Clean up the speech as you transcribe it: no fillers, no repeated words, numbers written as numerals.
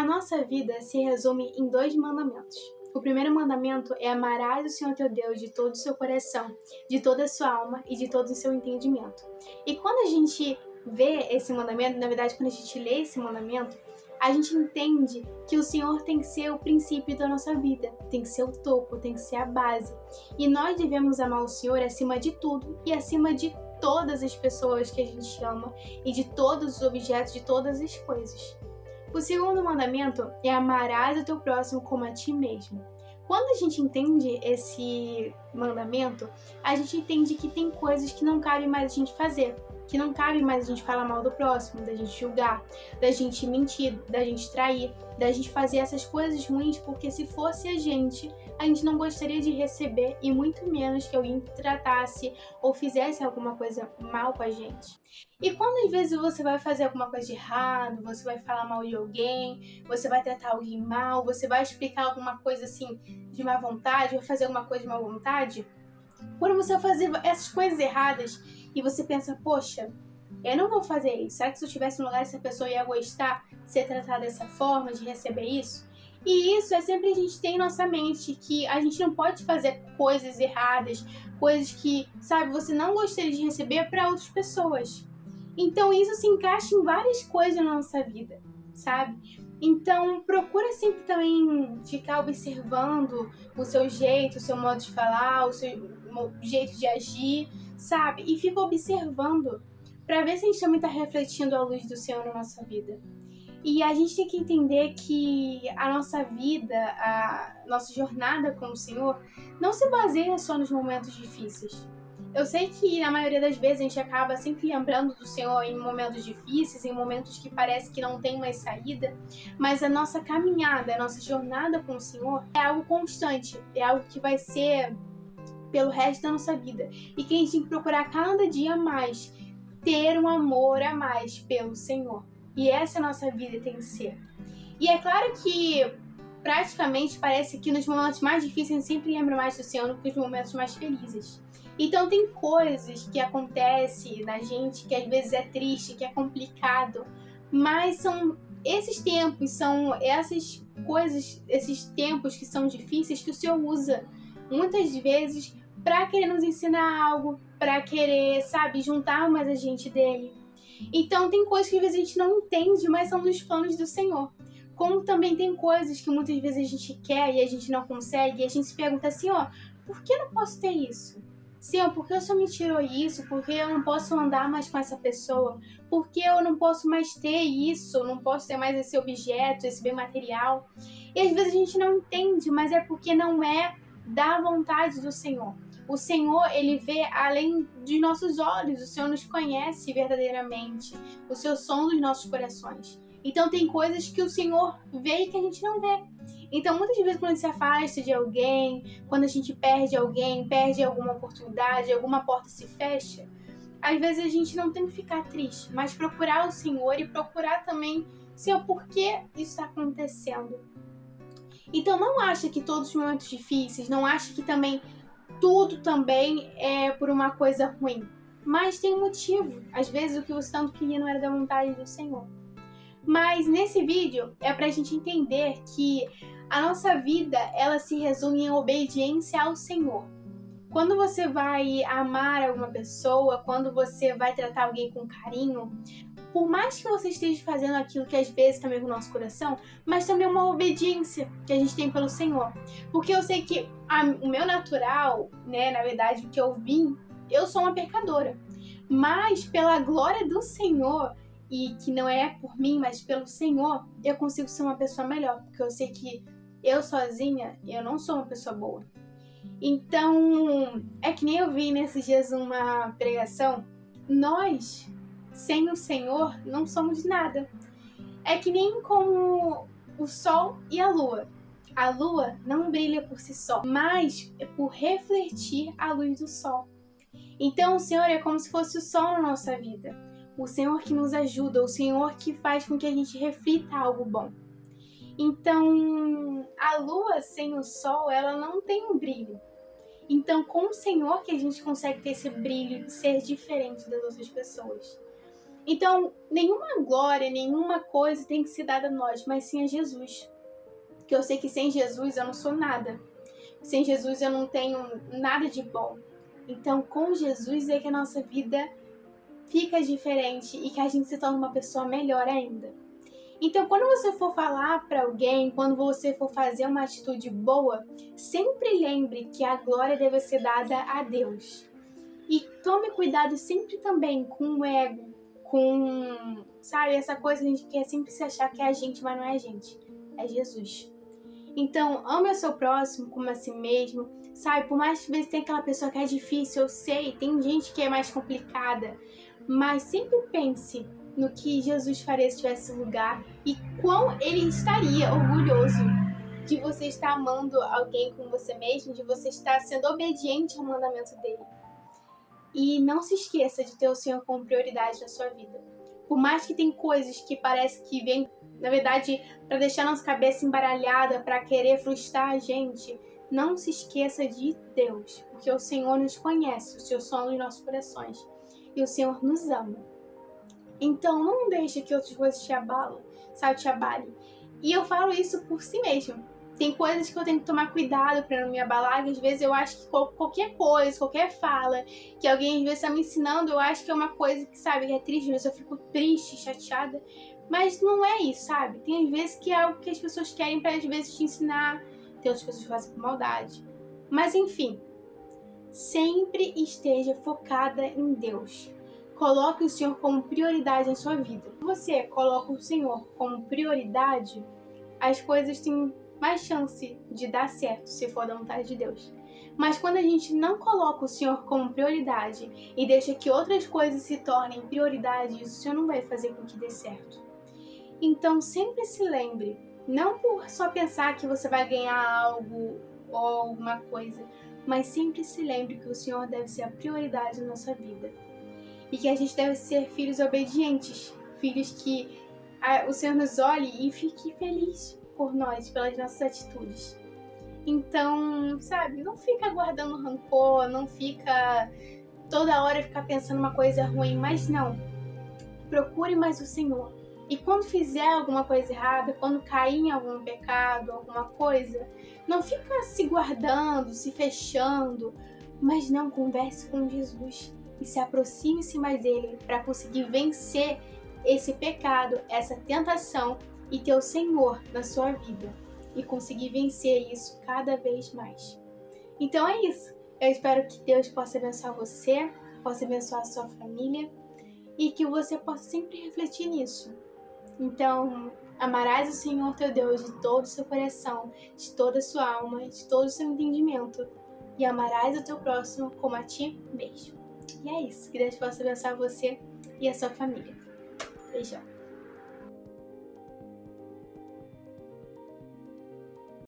nossa vida se resume em 2 mandamentos. O primeiro mandamento é amarás o Senhor teu Deus de todo o seu coração, de toda a sua alma e de todo o seu entendimento. E quando a gente vê esse mandamento, na verdade, quando a gente lê esse mandamento, a gente entende que o Senhor tem que ser o princípio da nossa vida, tem que ser o topo, tem que ser a base. E nós devemos amar o Senhor acima de tudo e acima de todas as pessoas que a gente ama e de todos os objetos, de todas as coisas. O segundo mandamento é amarás o teu próximo como a ti mesmo. Quando a gente entende esse mandamento, a gente entende que tem coisas que não cabe mais a gente fazer, que não cabe mais a gente falar mal do próximo, da gente julgar, da gente mentir, da gente trair, da gente fazer essas coisas ruins, porque se fosse a gente não gostaria de receber e muito menos que alguém tratasse ou fizesse alguma coisa mal com a gente. E quando às vezes você vai fazer alguma coisa de errado, você vai falar mal de alguém, você vai tratar alguém mal, você vai explicar alguma coisa assim de má vontade, vai fazer alguma coisa de má vontade, quando você vai fazer essas coisas erradas e você pensa, poxa, eu não vou fazer isso. Será que se eu estivesse no lugar dessa pessoa eu ia gostar de ser tratada dessa forma, de receber isso? E isso é sempre a gente ter em nossa mente que a gente não pode fazer coisas erradas, coisas que, sabe, você não gostaria de receber para outras pessoas. Então isso se encaixa em várias coisas na nossa vida, sabe? Então procura sempre também ficar observando o seu jeito, o seu modo de falar, o seu jeito de agir, sabe? E fica observando para ver se a gente também está refletindo a luz do Senhor na nossa vida. E a gente tem que entender que a nossa vida, a nossa jornada com o Senhor, não se baseia só nos momentos difíceis. Eu sei que na maioria das vezes a gente acaba sempre lembrando do Senhor em momentos difíceis, em momentos que parece que não tem mais saída, mas a nossa caminhada, a nossa jornada com o Senhor é algo constante, é algo que vai ser pelo resto da nossa vida. E que a gente tem que procurar cada dia mais ter um amor a mais pelo Senhor. E essa nossa vida tem que ser. E é claro que praticamente parece que nos momentos mais difíceis a gente sempre lembra mais do Senhor do que nos momentos mais felizes. Então tem coisas que acontecem na gente que às vezes é triste, que é complicado, mas são esses tempos, são essas coisas, esses tempos que são difíceis que o Senhor usa muitas vezes para querer nos ensinar algo, para querer, sabe, juntar mais a gente dele. Então tem coisas que às vezes a gente não entende, mas são dos planos do Senhor. Como também tem coisas que muitas vezes a gente quer e a gente não consegue, e a gente se pergunta assim, ó, por que eu não posso ter isso? Senhor, por que o Senhor me tirou isso? Por que eu não posso andar mais com essa pessoa? Por que eu não posso mais ter isso? Não posso ter mais esse objeto, esse bem material? E às vezes a gente não entende, mas é porque não é da vontade do Senhor. O Senhor, Ele vê além dos nossos olhos, o Senhor nos conhece verdadeiramente, o Senhor sonda os nossos corações. Então tem coisas que o Senhor vê e que a gente não vê. Então muitas vezes quando a gente se afasta de alguém, quando a gente perde alguém, perde alguma oportunidade, alguma porta se fecha, às vezes a gente não tem que ficar triste, mas procurar o Senhor e procurar também, Senhor, por que isso está acontecendo? Então não acha que todos os momentos difíceis, não acha que também tudo também é por uma coisa ruim. Mas tem um motivo. Às vezes o que você tanto queria não era da vontade do Senhor. Mas nesse vídeo é pra gente entender que a nossa vida, ela se resume em obediência ao Senhor. Quando você vai amar alguma pessoa, quando você vai tratar alguém com carinho, por mais que você esteja fazendo aquilo que às vezes também com o nosso coração, mas também uma obediência que a gente tem pelo Senhor. Porque eu sei que o meu natural, né, na verdade, o que eu vim, eu sou uma pecadora. Mas pela glória do Senhor, e que não é por mim, mas pelo Senhor, eu consigo ser uma pessoa melhor. Porque eu sei que eu sozinha, eu não sou uma pessoa boa. Então, é que nem eu vi nesses dias uma pregação, nós, sem o Senhor, não somos nada. É que nem como o sol e a lua. A lua não brilha por si só, mas é por refletir a luz do sol. Então o Senhor é como se fosse o sol na nossa vida. O Senhor que nos ajuda, o Senhor que faz com que a gente reflita algo bom. Então, a lua sem o sol, ela não tem um brilho. Então, com o Senhor que a gente consegue ter esse brilho e ser diferente das outras pessoas. Então, nenhuma glória, nenhuma coisa tem que ser dada a nós, mas sim a Jesus. Porque eu sei que sem Jesus eu não sou nada. Sem Jesus eu não tenho nada de bom. Então, com Jesus é que a nossa vida fica diferente e que a gente se torna uma pessoa melhor ainda. Então, quando você for falar para alguém, quando você for fazer uma atitude boa, sempre lembre que a glória deve ser dada a Deus. E tome cuidado sempre também com o ego, com, sabe, essa coisa que a gente quer sempre se achar que é a gente, mas não é a gente, é Jesus. Então, ame o seu próximo como a si mesmo, sabe? Por mais que às vezes tenha aquela pessoa que é difícil, eu sei, tem gente que é mais complicada, mas sempre pense no que Jesus faria se tivesse lugar e quão ele estaria orgulhoso de você estar amando alguém como você mesmo, de você estar sendo obediente ao mandamento dele. E não se esqueça de ter o Senhor como prioridade na sua vida. Por mais que tem coisas que parece que vêm, na verdade, para deixar nossa cabeça embaralhada, para querer frustrar a gente, não se esqueça de Deus, porque o Senhor nos conhece, o Senhor sonda os nossos corações e o Senhor nos ama. Então não deixe que outras coisas te abalem, sabe, te abalem. E eu falo isso por si mesmo. Tem coisas que eu tenho que tomar cuidado para não me abalar, que às vezes eu acho que qualquer coisa, qualquer fala que alguém às vezes está me ensinando, eu acho que é uma coisa que, sabe, que é triste, às vezes eu fico triste, chateada, mas não é isso, sabe? Tem às vezes que é algo que as pessoas querem para às vezes te ensinar, tem outras pessoas que fazem por maldade. Mas enfim, sempre esteja focada em Deus. Coloque o Senhor como prioridade em sua vida. Se você coloca o Senhor como prioridade, as coisas têm mais chance de dar certo, se for da vontade de Deus. Mas quando a gente não coloca o Senhor como prioridade e deixa que outras coisas se tornem prioridade, o Senhor não vai fazer com que dê certo. Então sempre se lembre, não por só pensar que você vai ganhar algo ou alguma coisa, mas sempre se lembre que o Senhor deve ser a prioridade na nossa vida. E que a gente deve ser filhos obedientes, filhos que o Senhor nos olhe e fique feliz por nós, pelas nossas atitudes. Então, sabe, não fica guardando rancor, não fica toda hora ficar pensando uma coisa ruim, mas não. Procure mais o Senhor. E quando fizer alguma coisa errada, quando cair em algum pecado, alguma coisa, não fica se guardando, se fechando, mas não, converse com Jesus e se aproxime-se mais dele para conseguir vencer esse pecado, essa tentação e ter o Senhor na sua vida e conseguir vencer isso cada vez mais. Então é isso. Eu espero que Deus possa abençoar você, possa abençoar a sua família e que você possa sempre refletir nisso. Então, amarás o Senhor teu Deus de todo o seu coração, de toda a sua alma, de todo o seu entendimento e amarás o teu próximo como a ti mesmo. E é isso. Que Deus possa abençoar você e a sua família. Beijão.